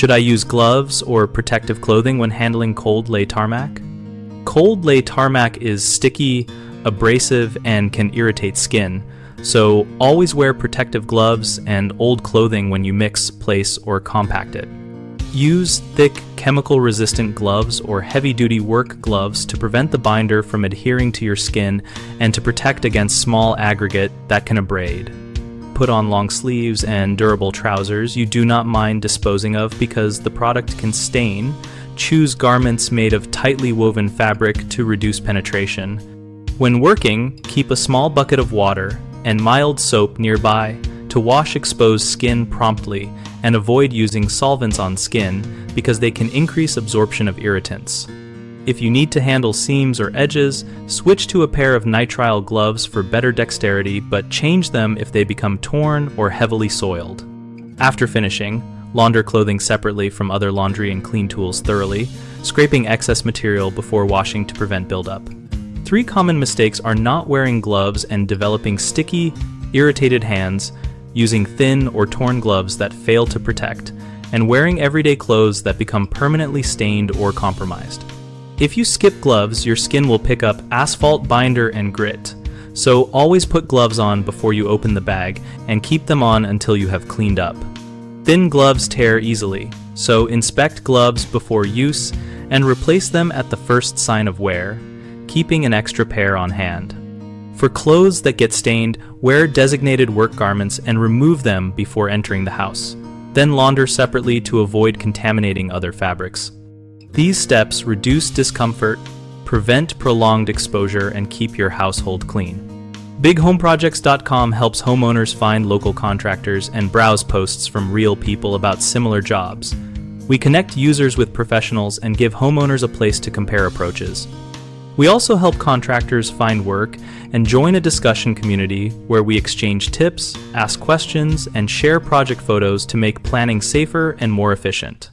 Should I use gloves or protective clothing when handling cold lay tarmac? Cold lay tarmac is sticky, abrasive, and can irritate skin, so always wear protective gloves and old clothing when you mix, place, or compact it. Use thick, chemical-resistant gloves or heavy-duty work gloves to prevent the binder from adhering to your skin and to protect against small aggregate that can abrade. Put on long sleeves and durable trousers you do not mind disposing of because the product can stain. Choose garments made of tightly woven fabric to reduce penetration. When working, keep a small bucket of water and mild soap nearby to wash exposed skin promptly and avoid using solvents on skin because they can increase absorption of irritants. If you need to handle seams or edges, switch to a pair of nitrile gloves for better dexterity, but change them if they become torn or heavily soiled. After finishing, launder clothing separately from other laundry and clean tools thoroughly, scraping excess material before washing to prevent buildup. 3 common mistakes are not wearing gloves and developing sticky, irritated hands, using thin or torn gloves that fail to protect, and wearing everyday clothes that become permanently stained or compromised. If you skip gloves, your skin will pick up asphalt binder and grit, so always put gloves on before you open the bag and keep them on until you have cleaned up. Thin gloves tear easily, so inspect gloves before use and replace them at the first sign of wear, keeping an extra pair on hand. For clothes that get stained, wear designated work garments and remove them before entering the house. Then launder separately to avoid contaminating other fabrics. These steps reduce discomfort, prevent prolonged exposure, and keep your household clean. BigHomeProjects.com helps homeowners find local contractors and browse posts from real people about similar jobs. We connect users with professionals and give homeowners a place to compare approaches. We also help contractors find work and join a discussion community where we exchange tips, ask questions, and share project photos to make planning safer and more efficient.